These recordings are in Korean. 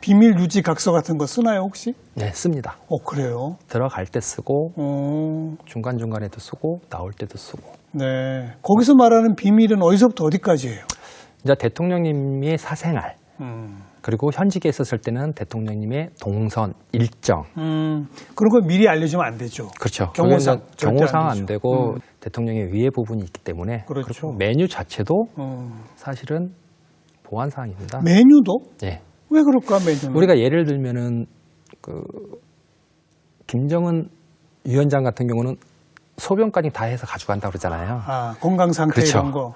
비밀 유지 각서 같은 거 쓰나요, 혹시? 네, 씁니다. 그래요? 들어갈 때 쓰고 어, 중간중간에도 쓰고 나올 때도 쓰고. 네. 거기서 말하는 비밀은 어디서부터 어디까지예요? 이제 대통령님의 사생활, 음, 그리고 현직에 있었을 때는 대통령님의 동선, 일정. 그런 걸 미리 알려주면 안 되죠. 그렇죠. 경호상 거기는 경호상 절대 안 되죠. 되고 대통령의 위에 부분이 있기 때문에. 그렇죠. 그리고 메뉴 자체도 어. 사실은 보안 사항입니다. 메뉴도? 예. 왜 그럴까, 메뉴는? 우리가 예를 들면은 그 김정은 위원장 같은 경우는 소변까지 다 해서 가져간다고 그러잖아요. 건강 상태 그렇죠. 이런 거.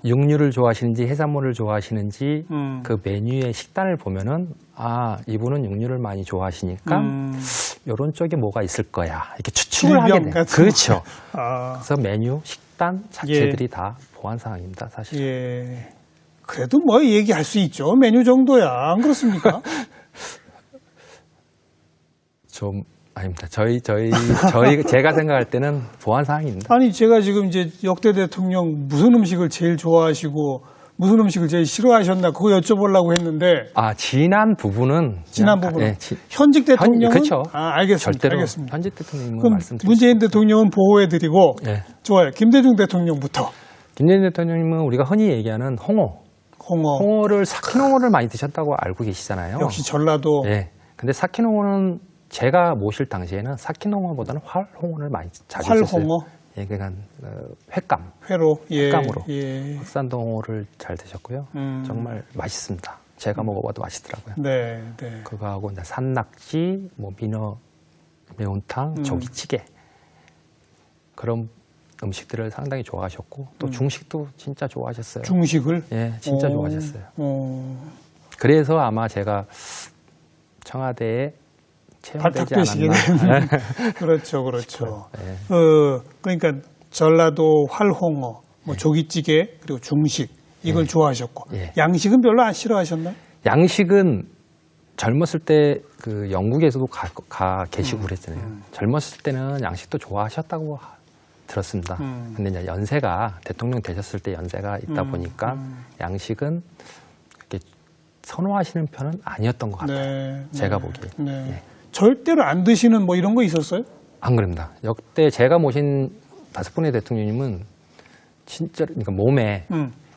육류를 좋아하시는지 해산물을 좋아하시는지 음. 그 메뉴의 식단을 보면은 이분은 육류를 많이 좋아하시니까 이런 쪽에 뭐가 있을 거야 이렇게 추측을 하게 질병 돼요. 같은 그렇죠. 거. 그래서 메뉴, 식단 자체들이 다 보안 사항입니다, 사실. 예. 그래도 뭐 얘기할 수 있죠. 메뉴 정도야. 안 그렇습니까? 좀 아닙니다. 제가 생각할 때는 보안 사항입니다. 아니, 제가 지금 이제 역대 대통령 무슨 음식을 제일 좋아하시고 무슨 음식을 제일 싫어하셨나 그거 여쭤보려고 했는데 지난 부분은 지난 그냥 부분은 예, 현직 대통령은 그렇죠. 알겠습니다. 절대로 알겠습니다. 현직 대통령님은 그럼 말씀드리죠. 문재인 대통령은 보호해드리고 예. 좋아요. 김대중 대통령부터 김대중 대통령님은 우리가 흔히 얘기하는 홍어 홍어를 삭힌 홍어를 많이 드셨다고 알고 계시잖아요. 역시 전라도 예. 근데 삭힌 홍어는 제가 모실 당시에는 삭힌 홍어보다는 활홍어를 많이 자주 썼어요. 활홍어 예, 그러니까 횟감, 회로 횟감으로 예. 흑산도 홍어를 잘 드셨고요. 정말 맛있습니다. 제가 먹어봐도 맛있더라고요. 네, 네. 그거하고 이제 산낙지, 뭐 민어 매운탕, 조기찌개 그런 음식들을 상당히 좋아하셨고 또 중식도 진짜 좋아하셨어요. 중식을 예, 진짜 좋아하셨어요. 어. 그래서 아마 제가 청와대에 채용되지 발탁되시게 않았나. 되는 그렇죠, 그렇죠. 네. 그러니까 전라도 활홍어, 뭐 조기찌개 그리고 중식 이걸 좋아하셨고 예. 양식은 별로 안 싫어하셨나요? 양식은 젊었을 때 그 영국에서도 가 계시고 그랬잖아요. 젊었을 때는 양식도 좋아하셨다고 들었습니다. 근데 이제 연세가 대통령 되셨을 때 연세가 있다 보니까 양식은 그렇게 선호하시는 편은 아니었던 것 같아요. 네, 제가 네, 보기에. 네. 예. 절대로 안 드시는 뭐 이런 거 있었어요? 안 그럽니다. 역대 제가 모신 5분의 대통령님은 진짜 그러니까 몸에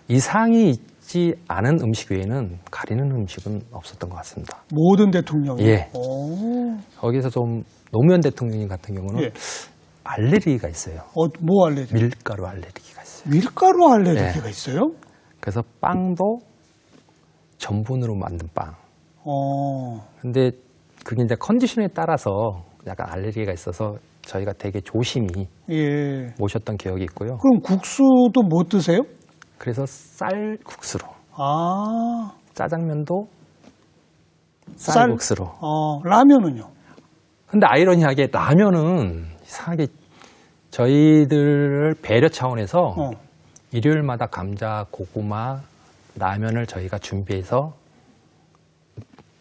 이상이 있지 않은 음식 외에는 가리는 음식은 없었던 것 같습니다. 모든 대통령이. 예. 오. 거기서 좀 노무현 대통령님 같은 경우는 예. 알레르기가 있어요. 뭐 알레르기? 밀가루 알레르기가 있어요. 밀가루 알레르기가 예. 있어요? 그래서 빵도 전분으로 만든 빵. 어. 근데 그게 이제 컨디션에 따라서 약간 알레르기가 있어서 저희가 되게 조심히 예. 모셨던 기억이 있고요. 그럼 국수도 못 드세요? 그래서 쌀국수로, 아. 짜장면도 쌀국수로. 라면은요? 근데 아이러니하게 라면은 이상하게 저희들 배려 차원에서 일요일마다 감자, 고구마, 라면을 저희가 준비해서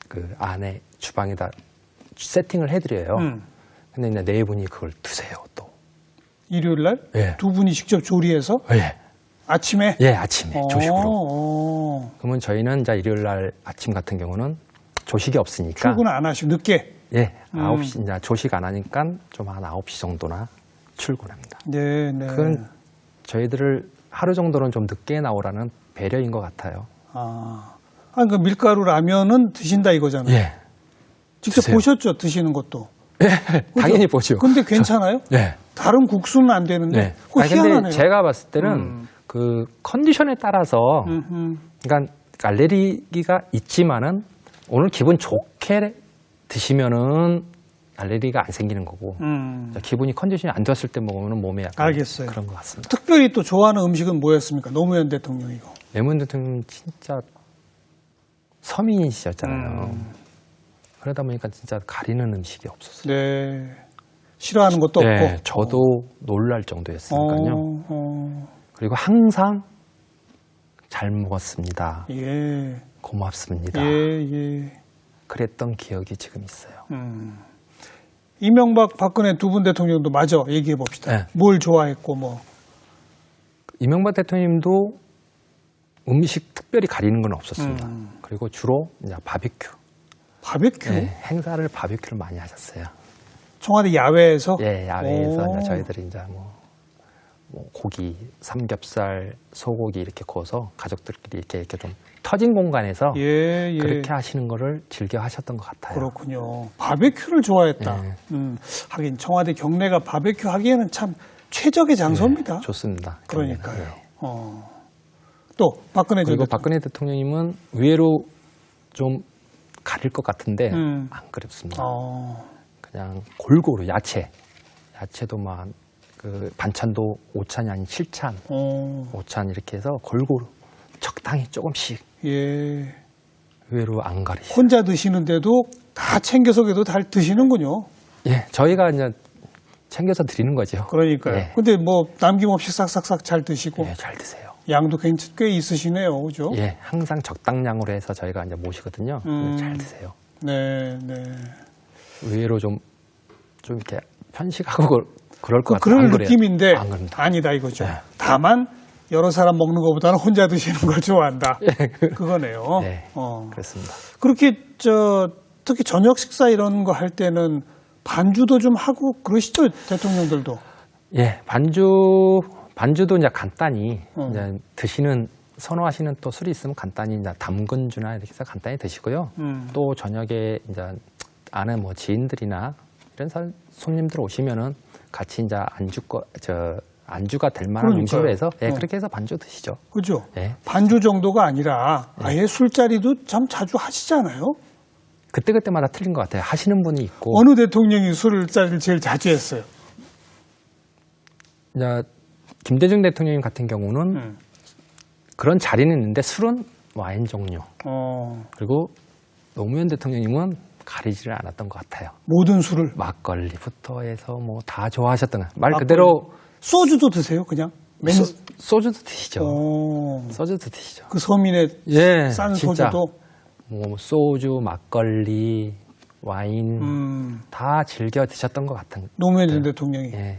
그 안에 주방에다 세팅을 해드려요. 근데 이제 네 분이 그걸 드세요, 또. 일요일 날? 예. 두 분이 직접 조리해서? 예. 아침에? 예, 아침에 조식으로. 어. 그러면 저희는 이제 일요일 날 아침 같은 경우는 조식이 없으니까. 출근 안 하시고 늦게? 예, 9시, 이제 조식 안 하니까 좀 한 9시 정도나 출근합니다. 네, 네. 그건 저희들을 하루 정도는 좀 늦게 나오라는 배려인 것 같아요. 그러니까 밀가루 라면은 드신다 이거잖아요. 예. 직접 드세요. 보셨죠? 드시는 것도. 예, 당연히 보죠. 근데 괜찮아요? 예. 다른 국수는 안 되는데. 네. 그거 희한하네요. 근데 제가 봤을 때는 그 컨디션에 따라서 그러니까 알레르기가 있지만은 오늘 기분 좋게 드시면은 알레르기가 안 생기는 거고 기분이 컨디션이 안 좋았을 때 먹으면 몸에 약간 알겠어요. 그런 것 같습니다. 특별히 또 좋아하는 음식은 뭐였습니까? 노무현 대통령이고. 노무현 대통령 진짜 서민이셨잖아요. 그러다 보니까 진짜 가리는 음식이 없었어요. 네. 싫어하는 것도 네, 없고. 저도 놀랄 정도였으니까요. 그리고 항상 잘 먹었습니다. 예. 고맙습니다. 예. 그랬던 기억이 지금 있어요. 이명박, 박근혜 두 분 대통령도 마저 얘기해 봅시다. 네. 뭘 좋아했고 뭐. 이명박 대통령님도 음식 특별히 가리는 건 없었습니다. 그리고 주로 이제 바비큐. 바베큐? 예, 행사를 바베큐를 많이 하셨어요. 청와대 야외에서? 예, 야외에서 오. 이제 저희들이 이제 뭐 고기, 삼겹살, 소고기 이렇게 구워서 가족들끼리 이렇게 좀 터진 공간에서 예, 예. 그렇게 하시는 거를 즐겨 하셨던 것 같아요. 그렇군요. 바베큐를 좋아했다. 네. 하긴 청와대 경내가 바베큐 하기에는 참 최적의 장소입니다. 네, 좋습니다. 그러니까요. 네. 또 박근혜 전 그리고 대통령. 박근혜 대통령님은 의외로 좀 가릴 것 같은데 음. 안 그렇습니다. 그냥 골고루 야채도 막 그 반찬도 5찬이 아닌 7찬, 5찬 이렇게 해서 골고루 적당히 조금씩 예. 의외로 안 가리시죠. 혼자 드시는데도 다 챙겨서 그래도 다 드시는군요. 예, 저희가 이제 챙겨서 드리는 거죠. 그러니까요. 예. 근데 뭐 남김없이 싹싹싹 잘 드시고 예, 잘 드세요. 양도 꽤 있으시네요, 그죠? 예, 항상 적당량으로 해서 저희가 이제 모시거든요. 잘 드세요. 네, 네. 의외로 좀 이렇게 편식하고 그럴 것 같아요. 그럴 안 그래요? 느낌인데 안 그럽니다. 아니다 이거죠. 네. 다만 여러 사람 먹는 것보다는 혼자 드시는 걸 좋아한다. 그거네요. 네, 그렇습니다. 그렇게 특히 저녁 식사 이런 거 할 때는 반주도 좀 하고 그러시죠, 대통령들도. 예, 반주도 이제 간단히 이제 선호하시는 또 술이 있으면 간단히 이제 담근주나 이렇게 해서 간단히 드시고요. 또 저녁에 이제 아는 뭐 지인들이나 이런 손님들 오시면은 같이 이제 안주가 될 만한 그러니까요. 음식으로 해서 예, 그렇게 해서 반주 드시죠. 그죠? 예. 반주 정도가 아니라 아예 술자리도 참 자주 하시잖아요. 그때그때마다 틀린 것 같아요. 하시는 분이 있고. 어느 대통령이 술자리를 제일 자주 했어요? 이제 김대중 대통령 같은 경우는 그런 자리는 있는데 술은 와인 종류. 그리고 노무현 대통령님은 가리지를 않았던 것 같아요. 모든 술을. 막걸리부터 해서 뭐 다 좋아하셨던 거. 말 그대로 소주도 드세요, 그냥? 소주도 드시죠. 소주도 드시죠. 그 서민의 예, 싼 진짜. 소주도. 뭐 소주, 막걸리, 와인 다 즐겨 드셨던 것 같은. 노무현 전 대통령이. 예.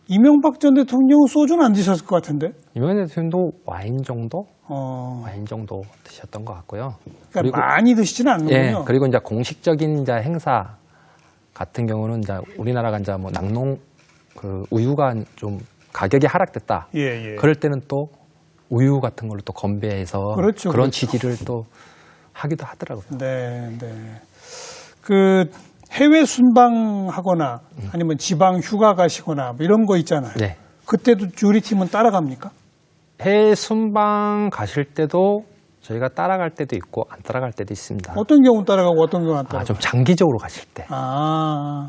이명박 전 대통령은 소주는 안 드셨을 것 같은데? 이명박 대통령도 와인 정도 드셨던 것 같고요. 그러니까 많이 드시지는 않는군요. 예, 그리고 이제 공식적인 이제 행사 같은 경우는 이제 우리나라가 이제 뭐 낙농 그 우유가 좀 가격이 하락됐다. 예, 예. 그럴 때는 또 우유 같은 걸로 또 건배해서 그렇죠, 그런 그렇죠. 취지를 또 하기도 하더라고요. 네, 네. 그 해외 순방하거나 아니면 지방 휴가 가시거나 뭐 이런 거 있잖아요. 네. 그때도 요리팀은 따라갑니까? 해외 순방 가실 때도 저희가 따라갈 때도 있고 안 따라갈 때도 있습니다. 어떤 경우는 따라가고 어떤 경우는 안 따라가고? 좀 장기적으로 가실 때.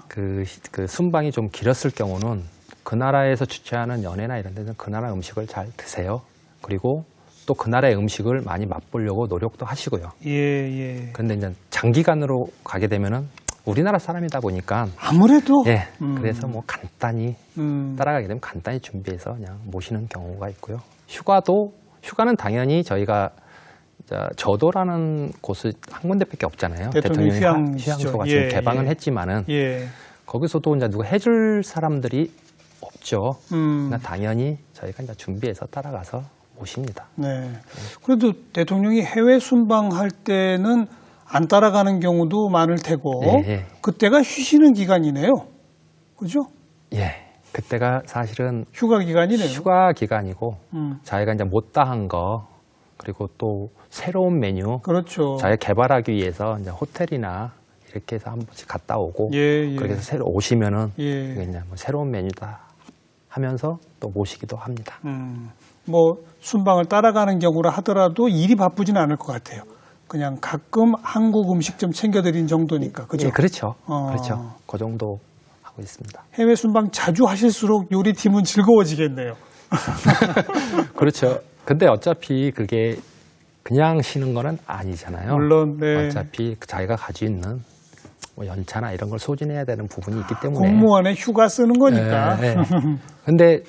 그 순방이 좀 길었을 경우는 그 나라에서 주최하는 연회나 이런 데는 그 나라 음식을 잘 드세요. 그리고 또 그 나라의 음식을 많이 맛보려고 노력도 하시고요. 예, 예. 그런데 이제 장기간으로 가게 되면은 우리나라 사람이다 보니까 아무래도 예, 그래서 뭐 간단히 따라가게 되면 간단히 준비해서 그냥 모시는 경우가 있고요. 휴가는 당연히 저희가 저도라는 곳이 한 군데밖에 없잖아요. 대통령 휴양소가 예, 지금 개방은 예. 했지만은 예. 거기서도 이제 누가 해줄 사람들이 없죠. 음. 그러니까 당연히 저희가 이제 준비해서 따라가서 모십니다. 네. 그래도 대통령이 해외 순방할 때는 안 따라가는 경우도 많을 테고 예. 그때가 쉬시는 기간이네요. 그죠? 예, 그때가 사실은 휴가 기간이네요. 휴가 기간이고 저희가 이제 못다한 거 그리고 또 새로운 메뉴 그렇죠. 저희 개발하기 위해서 이제 호텔이나 이렇게 해서 한 번씩 갔다 오고 예, 예. 그렇게 해서 새로 오시면은 예. 그게 이제 뭐 새로운 메뉴다 하면서 또 모시기도 합니다. 뭐 순방을 따라가는 경우라 하더라도 일이 바쁘지는 않을 것 같아요. 그냥 가끔 한국 음식점 챙겨드린 정도니까. 그죠? 예, 그렇죠. 그렇죠. 그 정도 하고 있습니다. 해외 순방 자주 하실수록 요리팀은 즐거워지겠네요. 그렇죠. 근데 어차피 그게 그냥 쉬는 거는 아니잖아요. 물론, 네. 어차피 자기가 가지고 있는 뭐 연차나 이런 걸 소진해야 되는 부분이 있기 때문에. 공무원에 휴가 쓰는 거니까. 예, 예. 근데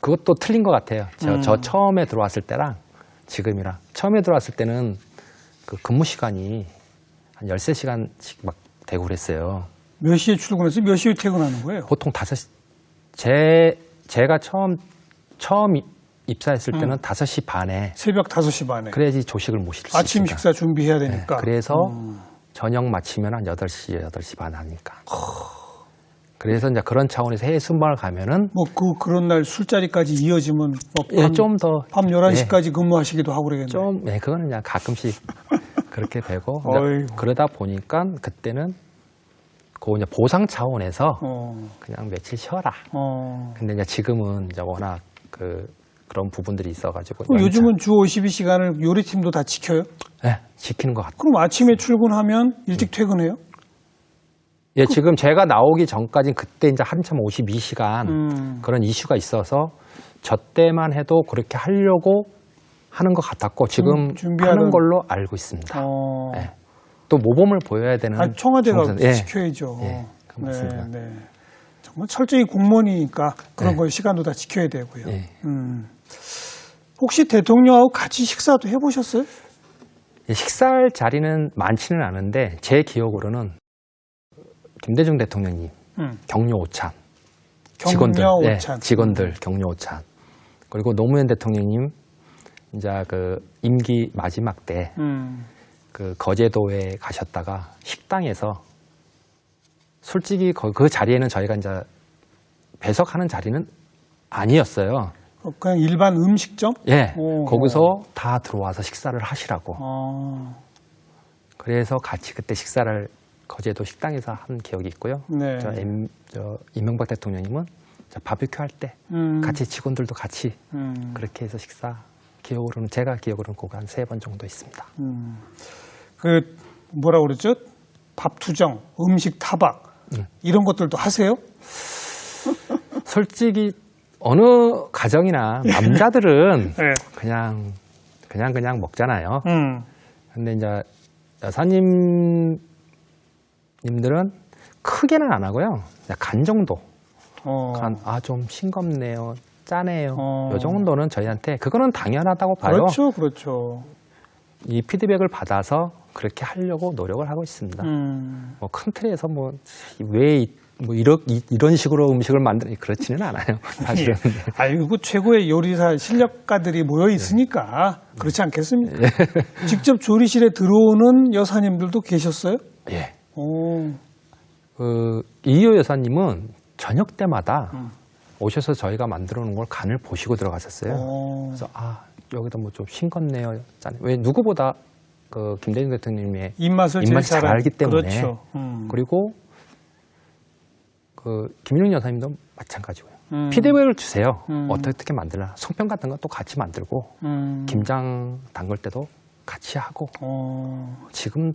그것도 틀린 것 같아요. 저 처음에 들어왔을 때랑 지금이랑. 처음에 들어왔을 때는 그 근무 시간이 한 13시간씩 막 되고 그랬어요. 몇 시에 출근해서 몇 시에 퇴근하는 거예요? 보통 5시, 제가 처음 입사했을 때는 5시 반에 새벽 5시 반에. 그래야지 조식을 모실 수 아침 있으니까. 식사 준비해야 되니까. 네, 그래서 저녁 마치면 한 8시 반 하니까. 그래서 이제 그런 차원에서 해외 순방을 가면은 뭐 그런 날 술자리까지 이어지면 예, 좀 더 밤 11시까지 근무하시기도 하고 그러겠네요. 좀, 네, 그거는 그냥 가끔씩 그렇게 되고 어이구. 그러다 보니까 그때는 그 이제 보상 차원에서 어. 그냥 며칠 쉬어라. 어. 근데 이제 지금은 이제 워낙 그런 부분들이 있어가지고 그럼 요즘은 주 52시간을 요리팀도 다 지켜요? 네, 지키는 것 같아요. 그럼 아침에 출근하면 일찍 퇴근해요? 예, 지금 제가 나오기 전까지 그때 이제 한참 52시간 그런 이슈가 있어서 저 때만 해도 그렇게 하려고 하는 것 같았고 지금 하는 걸로 알고 있습니다. 어. 예. 또 모범을 보여야 되는 아니, 청와대가 예. 지켜야죠. 예, 맞습니다. 네, 네. 정말 철저히 공무원이니까 그런 네. 걸 시간도 다 지켜야 되고요. 예. 혹시 대통령하고 같이 식사도 해보셨어요? 예, 식사할 자리는 많지는 않은데 제 기억으로는 김대중 대통령님 격려 오찬, 직원들, 격려 오찬. 예, 직원들 격려 오찬, 그리고 노무현 대통령님 이제 그 임기 마지막 때 그 거제도에 가셨다가 식당에서 솔직히 그 자리에는 저희가 이제 배석하는 자리는 아니었어요. 그냥 일반 음식점? 예, 오. 거기서 다 들어와서 식사를 하시라고. 어. 그래서 같이 그때 식사를 거제도 식당에서 한 기억이 있고요. 네. 이명박 대통령님은 바비큐 할 때 같이 직원들도 같이 그렇게 해서 식사 기억으로는 제가 기억으로는 꼭 한 3번 정도 있습니다. 뭐라 그러죠? 밥 투정, 음식 타박 이런 것들도 하세요? 솔직히 어느 가정이나 남자들은 네. 그냥 먹잖아요. 근데 이제 여사님들은 크게는 안 하고요. 그냥 간 정도. 좀 싱겁네요. 짜네요. 요 정도는 저희한테 그거는 당연하다고 봐요. 그렇죠, 그렇죠. 이 피드백을 받아서 그렇게 하려고 노력을 하고 있습니다. 뭐 큰 틀에서 이런 식으로 음식을 만드는 그렇지는 않아요. 사실은. 아이고 최고의 요리사 실력가들이 모여 있으니까 그렇지 않겠습니까? 직접 조리실에 들어오는 여사님들도 계셨어요? 예. 오. 이효 여사님은 저녁 때마다 오셔서 저희가 만들어 놓은 걸 간을 보시고 들어가셨어요. 그래서 여기다 뭐 좀 싱겁네요. 왜 누구보다 김대중 대통령님의 입맛을 잘 알기 때문에. 그렇죠. 그리고 김일영 여사님도 마찬가지고요. 피드백을 주세요. 어떻게 만들나. 송편 같은 거 또 같이 만들고 김장 담글 때도 같이 하고 지금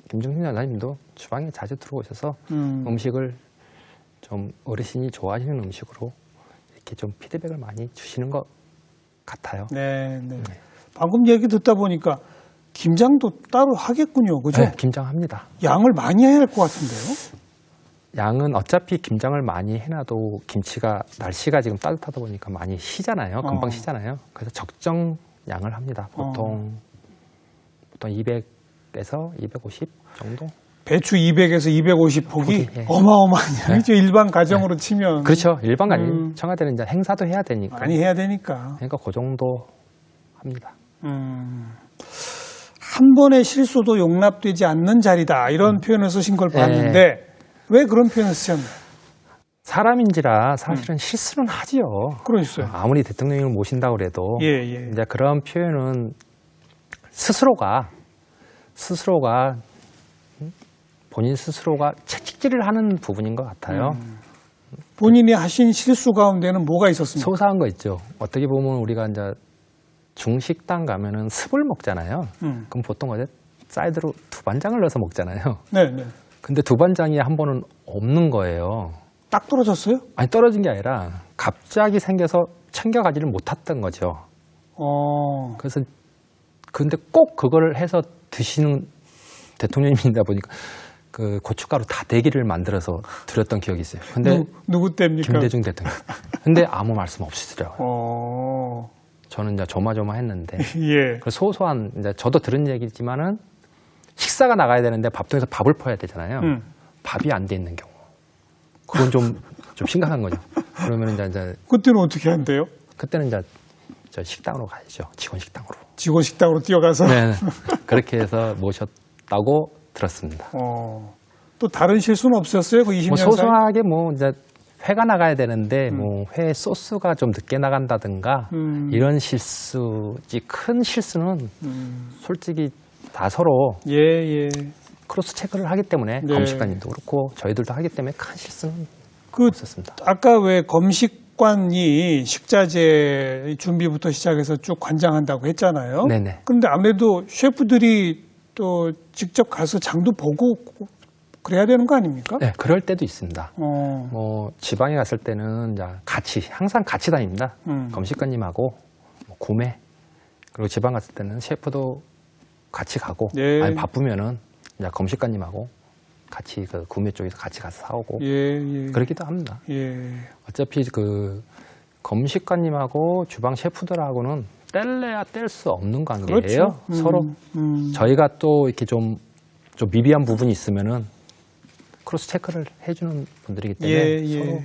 김정신 여사님도 주방에 자주 들어오셔서 음식을 좀 어르신이 좋아하시는 음식으로 이렇게 좀 피드백을 많이 주시는 것 같아요. 네. 방금 얘기 듣다 보니까 김장도 따로 하겠군요. 그죠? 네, 김장합니다. 양을 많이 해야 할 것 같은데요? 양은 어차피 김장을 많이 해놔도 김치가 날씨가 지금 따뜻하다 보니까 많이 쉬잖아요. 금방 쉬잖아요. 그래서 적정 양을 합니다. 보통 200에서 250 정도? 배추 200에서 250포기? 예. 어마어마한 양이죠. 일반 가정으로 치면. 그렇죠. 일반 가정 청와대는 이제 행사도 해야 되니까. 많이 해야 되니까. 그러니까 그 정도 합니다. 한 번의 실수도 용납되지 않는 자리다. 이런 표현을 쓰신 걸 봤는데 왜 그런 표현을 쓰셨나요? 사람인지라 사실은 실수는 하지요. 그러셨어요. 아무리 대통령을 모신다고 그래도 예. 이제 그런 표현은 스스로가 본인 스스로가 채찍질을 하는 부분인 것 같아요. 본인이 하신 실수 가운데는 뭐가 있었습니까? 소소한 거 있죠. 어떻게 보면 우리가 이제 중식당 가면은 습을 먹잖아요. 그럼 보통 어제 사이드로 두반장을 넣어서 먹잖아요. 네. 근데 두반장이 한 번은 없는 거예요. 딱 떨어졌어요? 아니 떨어진 게 아니라 갑자기 생겨서 챙겨가지를 못했던 거죠. 그래서 근데 꼭 그걸 해서 드시는 대통령님이다 보니까 그 고춧가루 다대기를 만들어서 드렸던 기억이 있어요. 근데 누구 때입니까? 김대중 대통령. 근데 아무 말씀 없으시더라고요. 어. 저는 이제 조마조마했는데. 예. 그 소소한 이제 저도 들은 얘기지만은 식사가 나가야 되는데 밥통에서 밥을 퍼야 되잖아요. 밥이 안 돼 있는 경우. 그건 좀 심각한 거죠. 그러면 이제 그때는 어떻게 한대요? 그때는 이제 저 식당으로 가야죠. 직원 식당으로. 직원 식당으로 뛰어가서. 네. 그렇게 해서 모셨다고 들었습니다. 또 다른 실수는 없었어요? 그 20년 뭐 사이? 소소하게 뭐 이제 회가 나가야 되는데 뭐 회 소스가 좀 늦게 나간다든가 이런 실수지 큰 실수는 솔직히 다 서로 예. 크로스 체크를 하기 때문에 네. 검식관님도 그렇고 저희들도 하기 때문에 큰 실수는 그 없었습니다. 아까 왜 검식관이 식자재 준비부터 시작해서 쭉 관장한다고 했잖아요. 네네. 그런데 아무래도 셰프들이 또 직접 가서 장도 보고 그래야 되는 거 아닙니까? 네, 그럴 때도 있습니다. 어. 뭐 지방에 갔을 때는 이제 항상 같이 다닙니다. 검식관님하고 뭐 구매 그리고 지방 갔을 때는 셰프도 같이 가고 네. 아니 바쁘면은 이제 검식관님하고 같이 그 구매 쪽에서 같이 가서 사오고 예. 그러기도 합니다. 예. 어차피 그 검식관님하고 주방 셰프들하고는 뗄래야 뗄 수 없는 관계예요. 그렇죠. 서로 저희가 또 이렇게 좀 미비한 부분이 있으면은 크로스 체크를 해주는 분들이기 때문에 서로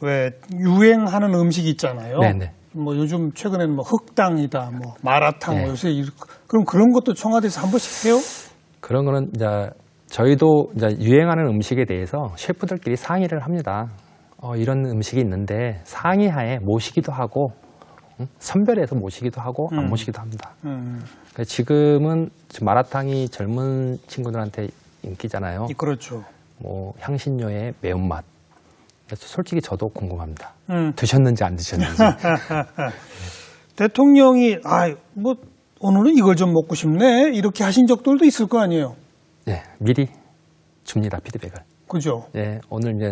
왜 유행하는 음식 있잖아요. 네네. 뭐 요즘 최근에는 뭐 흑당이다, 뭐 마라탕, 네. 뭐 요새 그럼 그런 것도 청와대에서 한 번씩 해요? 그런 거는 이제 저희도 이제 유행하는 음식에 대해서 셰프들끼리 상의를 합니다. 이런 음식이 있는데 상의하에 모시기도 하고 선별해서 모시기도 하고 안 모시기도 합니다. 그러니까 지금 마라탕이 젊은 친구들한테 인기잖아요. 그렇죠. 뭐 향신료의 매운맛. 그래서 솔직히 저도 궁금합니다. 음. 드셨는지 안 드셨는지. 대통령이 뭐 오늘은 이걸 좀 먹고 싶네 이렇게 하신 적들도 있을 거 아니에요. 네, 미리 줍니다 피드백을. 그죠? 네, 오늘 이제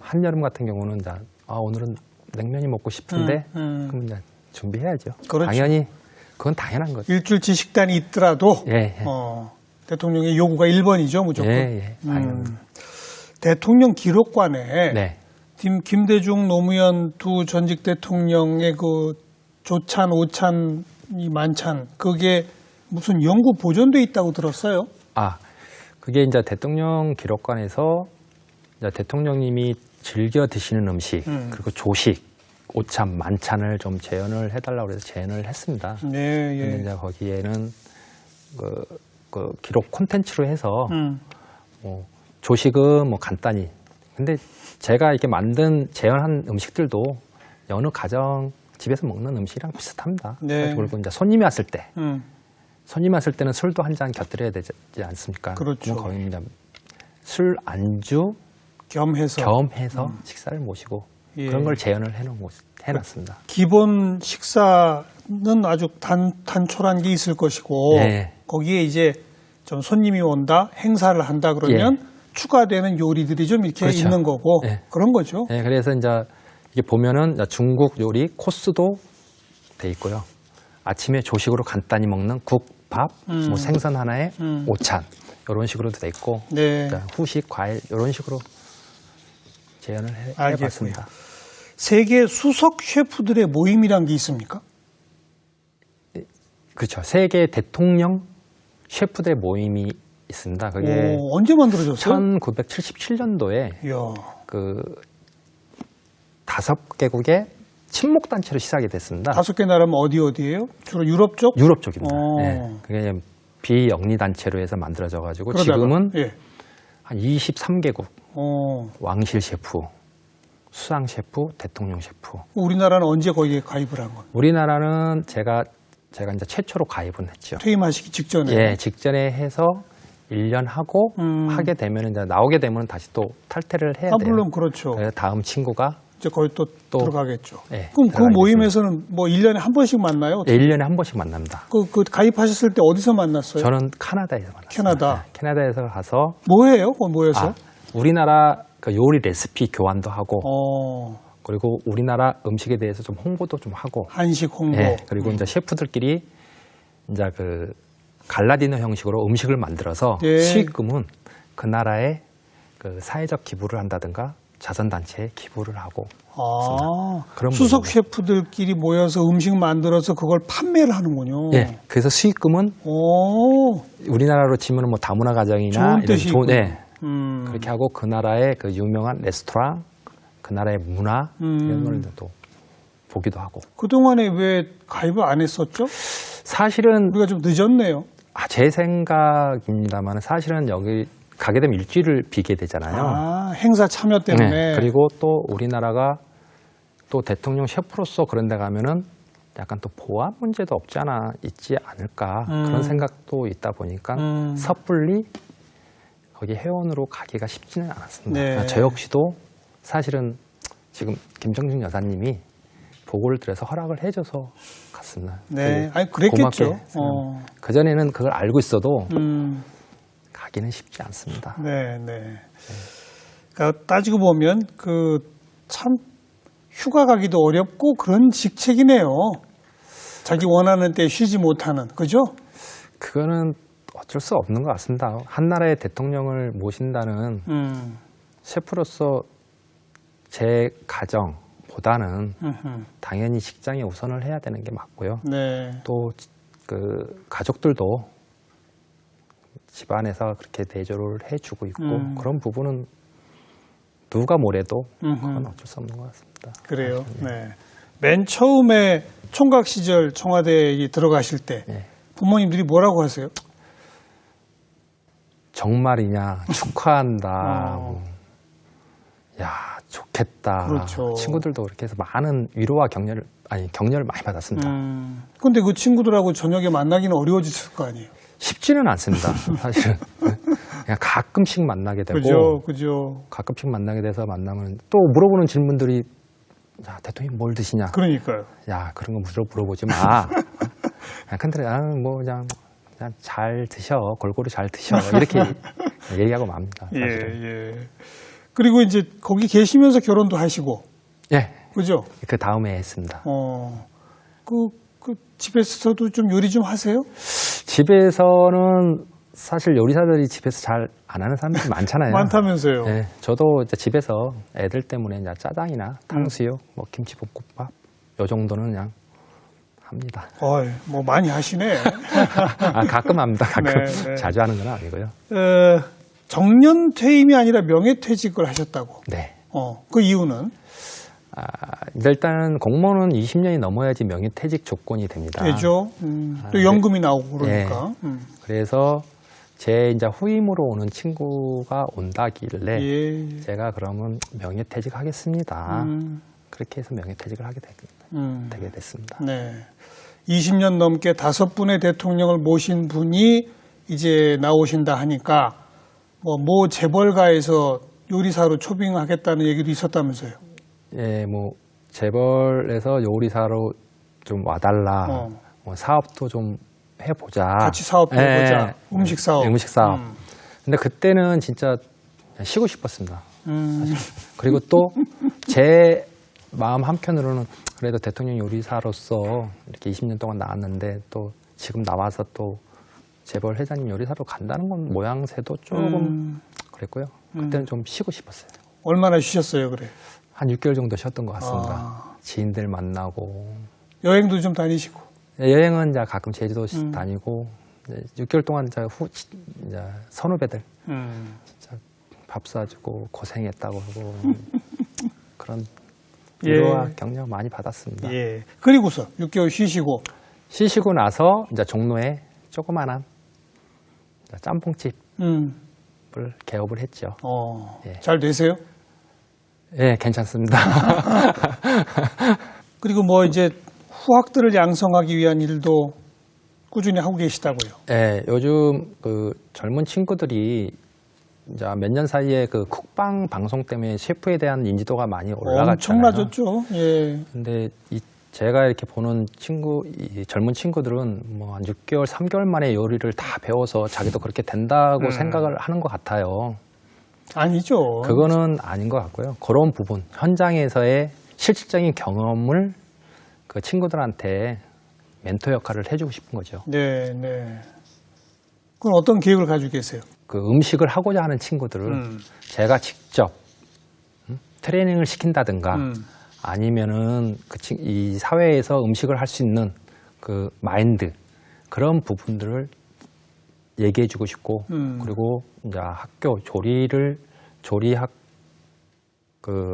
한여름 같은 경우는 이제 오늘은 냉면이 먹고 싶은데 그럼 이제 준비해야죠. 그렇죠. 당연히 그건 당연한 거죠. 일주일치 식단이 있더라도 예. 대통령의 요구가 1번이죠 무조건. 예, 당연합니다. 대통령 기록관에 네. 김대중, 노무현 두 전직 대통령의 그 조찬, 오찬, 이 만찬 그게 무슨 영구 보존돼 있다고 들었어요. 그게 이제 대통령 기록관에서 이제 대통령님이 즐겨 드시는 음식 그리고 조식, 오찬, 만찬을 좀 재현을 해달라고 해서 재현을 했습니다. 네, 예. 근데 이제 거기에는 그 기록 콘텐츠로 해서 뭐 조식은 뭐 간단히. 근데 제가 이렇게 재현한 음식들도 어느 가정 집에서 먹는 음식이랑 비슷합니다. 네. 그리고 이제 손님이 왔을 때는 술도 한 잔 곁들여야 되지 않습니까? 그렇죠. 그럼 거기 이제 술 안주 겸해서 식사를 모시고 예. 그런 걸 재현을 해놨습니다. 기본 식사는 아주 단촐한 게 있을 것이고 네. 거기에 이제 좀 손님이 온다, 행사를 한다 그러면 추가되는 요리들이 좀 이렇게 그렇죠. 있는 거고 네. 그런 거죠. 네, 그래서 이제 이게 보면은 중국 요리 코스도 돼 있고요. 아침에 조식으로 간단히 먹는 국, 밥, 뭐 생선 하나에 오찬 이런 식으로도 돼 있고 네. 후식, 과일 이런 식으로 재현을 해봤습니다. 세계 수석 셰프들의 모임이란 게 있습니까? 그렇죠. 세계 대통령 셰프들 모임이 있습니다. 그게 언제 만들어졌어요? 1977년도에 이야. 그 5개국의 친목 단체로 시작이 됐습니다. 5개 나라면 어디예요? 주로 유럽 쪽? 유럽 쪽입니다. 오. 네. 그게 비영리 단체로 해서 만들어져 가지고 그러다가, 지금은 예. 한 23개국 왕실 셰프, 수상 셰프, 대통령 셰프. 우리나라는 언제 거기에 가입을 한 건? 우리나라는 제가 이제 최초로 가입은 했죠. 퇴임하시기 직전에. 예, 직전에 해서 1년 하고 하게 되면 이제 나오게 되면 다시 또 탈퇴를 해야 돼요. 물론 그렇죠. 그래서 다음 친구가 이제 거기 또 들어가겠죠. 네, 그럼 그 들어가게 모임에서는 뭐 1년에 한 번씩 만나요? 예, 1년에 한 번씩 만납니다. 그 가입하셨을 때 어디서 만났어요? 저는 캐나다에서 만났어요. 캐나다. 네, 캐나다에서 가서 뭐예요? 거기 모여서? 우리나라 그 요리 레시피 교환도 하고 그리고 우리나라 음식에 대해서 좀 홍보도 좀 하고 한식 홍보. 예, 그리고 이제 셰프들끼리 이제 그 갈라디너 형식으로 음식을 만들어서 예. 수익금은 그 나라에 그 사회적 기부를 한다든가 자선단체에 기부를 하고 그런 수석 부분입니다. 셰프들끼리 모여서 음식 만들어서 그걸 판매를 하는군요. 예, 그래서 수익금은 우리나라로 치면 뭐 다문화 가정이나 좋은 뜻이 있고. 그렇게 하고 그 나라의 그 유명한 레스토랑, 그 나라의 문화 이런 걸 또 보기도 하고. 그동안에 왜 가입을 안 했었죠? 사실은 우리가 좀 늦었네요. 제 생각입니다만 사실은 여기 가게 되면 일주일을 비게 되잖아요. 아, 행사 참여 때문에. 네. 그리고 또 우리나라가 또 대통령 셰프로서 그런 데 가면은 약간 또 보안 문제도 없지 않아 있지 않을까 그런 생각도 있다 보니까 섣불리 거기 회원으로 가기가 쉽지는 않았습니다. 네. 그러니까 저 역시도 사실은 지금 김정진 여사님이 보고를 드려서 허락을 해줘서 갔습니다. 네, 아니 그랬겠죠. 고맙게 그 전에는 그걸 알고 있어도 가기는 쉽지 않습니다. 네, 네. 그러니까 따지고 보면 참 휴가 가기도 어렵고 그런 직책이네요. 자기 원하는 때 쉬지 못하는, 그죠? 그거는 어쩔 수 없는 것 같습니다. 한 나라의 대통령을 모신다는 셰프로서 제 가정보다는 당연히 직장에 우선을 해야 되는 게 맞고요. 네. 또 그 가족들도 집안에서 그렇게 대조를 해주고 있고 그런 부분은 누가 뭐래도 그건 어쩔 수 없는 것 같습니다. 그래요. 네. 맨 처음에 총각 시절 청와대에 들어가실 때 네. 부모님들이 뭐라고 하세요? 정말이냐 축하한다. 야 좋겠다. 그렇죠. 친구들도 그렇게 해서 많은 위로와 격려를 많이 받았습니다. 근데 그 친구들하고 저녁에 만나기는 어려워졌을 거 아니에요? 쉽지는 않습니다. 사실은 그냥 가끔씩 만나게 되고 그죠, 그죠. 가끔씩 만나게 돼서 만나면 또 물어보는 질문들이 야 대통령 뭘 드시냐? 그러니까요. 야 그런 거 물어보지 마. 근데 뭐 그냥 잘 드셔 골고루 잘 드셔 이렇게 얘기하고 맙니다. 예, 사실은. 예. 그리고 이제 거기 계시면서 결혼도 하시고, 예. 그죠? 그 다음에 했습니다. 그 집에서도 좀 요리 좀 하세요? 집에서는 사실 요리사들이 집에서 잘 안 하는 사람들이 많잖아요. 많다면서요. 네, 저도 이제 집에서 애들 때문에 이제 짜장이나 탕수육, 뭐 김치볶음밥 요 정도는 그냥 합니다. 뭐 많이 하시네. 가끔 합니다. 가끔 네, 네. 자주 하는 건 아니고요. 정년 퇴임이 아니라 명예퇴직을 하셨다고. 네. 그 이유는? 일단 공무원은 20년이 넘어야지 명예퇴직 조건이 됩니다. 되죠. 또 연금이 나오고 그러니까. 네. 그래서 제 이제 후임으로 오는 친구가 온다길래 예. 제가 그러면 명예퇴직 하겠습니다. 그렇게 해서 명예퇴직을 하게 되게 됐습니다. 네. 20년 넘게 5분의 대통령을 모신 분이 이제 나오신다 하니까 모 재벌가에서 요리사로 초빙하겠다는 얘기도 있었다면서요. 예, 뭐 재벌에서 요리사로 좀 와달라. 뭐 사업도 좀 해보자. 같이 사업해보자. 음식 사업. 음식 사업. 근데 그때는 진짜 쉬고 싶었습니다. 사실. 그리고 또 제 마음 한편으로는 그래도 대통령 요리사로서 이렇게 20년 동안 나왔는데 또 지금 나와서 또 재벌 회장님 요리사로 간다는 건 모양새도 조금 그랬고요. 그때는 좀 쉬고 싶었어요. 얼마나 쉬셨어요, 그래? 한 6개월 정도 쉬었던 것 같습니다. 지인들 만나고. 여행도 좀 다니시고. 여행은 이제 가끔 제주도 다니고, 6개월 동안 이제 선후배들 진짜 밥 사주고 고생했다고 하고 그런 위로와 격려 많이 받았습니다. 예. 그리고서 6개월 쉬시고 나서 이제 종로에 조그만한 짬뽕집을 개업을 했죠. 예. 잘 되세요? 예, 괜찮습니다. 그리고 이제 후학들을 양성하기 위한 일도 꾸준히 하고 계시다고요. 예, 요즘 그 젊은 친구들이 이제 몇 년 사이에 그 쿡방 방송 때문에 셰프에 대한 인지도가 많이 올라갔잖아요. 엄청나졌죠. 예. 근데 제가 이렇게 보는 이 젊은 친구들은 뭐 한 6개월, 3개월 만에 요리를 다 배워서 자기도 그렇게 된다고 생각을 하는 것 같아요. 아니죠. 그거는 아닌 것 같고요. 그런 부분, 현장에서의 실질적인 경험을 그 친구들한테 멘토 역할을 해주고 싶은 거죠. 네, 네. 그건 어떤 계획을 가지고 계세요? 그 음식을 하고자 하는 친구들을 제가 직접 트레이닝을 시킨다든가 아니면은 이 사회에서 음식을 할 수 있는 그 마인드 그런 부분들을 얘기해주고 싶고 그리고 이제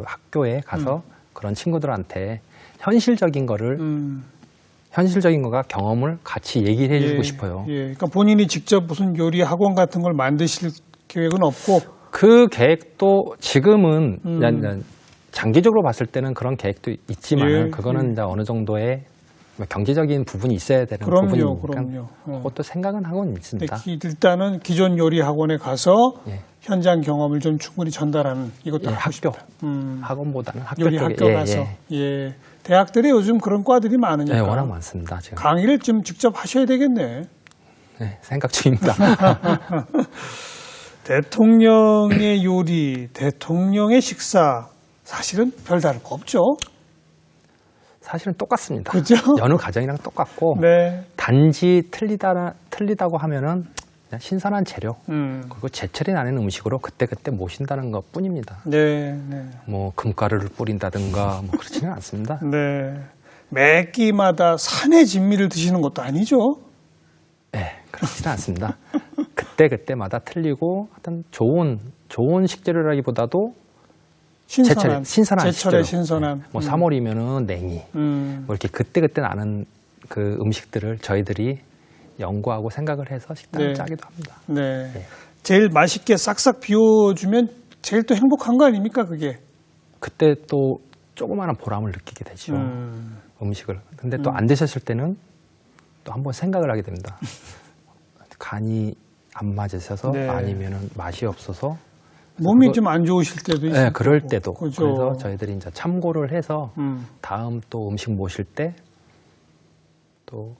학교에 가서 그런 친구들한테 현실적인 거를 현실적인 거가 경험을 같이 얘기를 해주고 예, 싶어요. 예. 그러니까 본인이 직접 무슨 요리 학원 같은 걸 만드실 계획은 없고. 그 계획도 지금은 이제 장기적으로 봤을 때는 그런 계획도 있지만 예, 그거는 이제 어느 정도의 경제적인 부분이 있어야 되는 그럼요, 부분이니까 그럼요. 그것도 생각은 하고는 있습니다. 일단은 기존 요리 학원에 가서 예. 현장 경험을 좀 충분히 전달하는 이것도 예, 하고 학교 싶다. 학원보다는 학교 요리 쪽에 학교 가서 예. 대학들이 요즘 그런 과들이 많으니까 예, 워낙 많습니다. 지금 강의를 좀 직접 하셔야 되겠네. 네, 생각 중입니다. 대통령의 요리, 대통령의 식사 사실은 별다를 거 없죠. 사실은 똑같습니다. 그죠? 여느 가정이랑 똑같고 네. 단지 틀리다고 하면은 그냥 신선한 재료 그리고 제철이 나는 음식으로 그때그때 모신다는 것 뿐입니다. 네, 네. 뭐 금가루를 뿌린다든가 뭐 그렇지는 않습니다. 네. 매 끼마다 산의 진미를 드시는 것도 아니죠. 네, 그렇지는 않습니다. 그때그때마다 틀리고 하여튼 좋은 식재료라기보다도 신선한 신선한 제철의 식재료. 신선한. 뭐 3월이면은 냉이 뭐 이렇게 그때그때 나는 그 음식들을 저희들이 연구하고 생각을 해서 식단을 네. 짜기도 합니다. 네. 네. 제일 맛있게 싹싹 비워주면 제일 또 행복한 거 아닙니까, 그게? 그때 또 조그마한 보람을 느끼게 되죠. 음식을. 근데 또 안 드셨을 때는 또 한번 생각을 하게 됩니다. 간이 안 맞으셔서 네. 아니면은 맛이 없어서 몸이 그거- 좀 안 좋으실 때도 있어요. 네, 그럴 때도. 그죠. 그래서 저희들이 이제 참고를 해서 음. 다음 또 음식 모실 때 또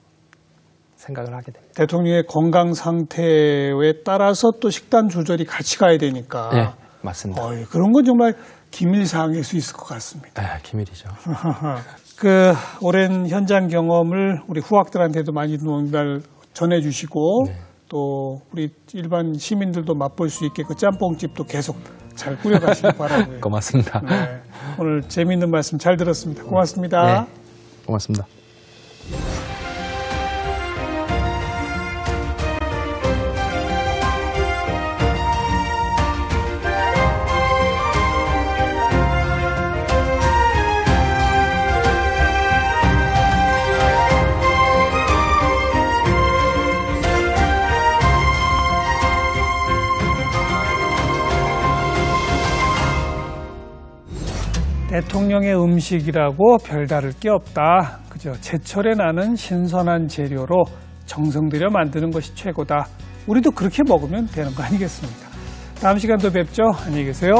생각을 하게 됩니다. 대통령의 건강 상태에 따라서 또 식단 조절이 같이 가야 되니까. 네, 맞습니다. 그런 건 정말 기밀사항일 수 있을 것 같습니다. 네, 기밀이죠. 그 오랜 현장 경험을 우리 후학들한테도 많이 전해주시고 네. 또 우리 일반 시민들도 맛볼 수 있게 그 짬뽕집도 계속 잘 꾸려가시기 바라고요. 고맙습니다. 네, 오늘 재미있는 말씀 잘 들었습니다. 고맙습니다. 네, 고맙습니다. 대통령의 음식이라고 별다를 게 없다. 그죠? 제철에 나는 신선한 재료로 정성 들여 만드는 것이 최고다. 우리도 그렇게 먹으면 되는 거 아니겠습니까? 다음 시간 또 뵙죠. 안녕히 계세요.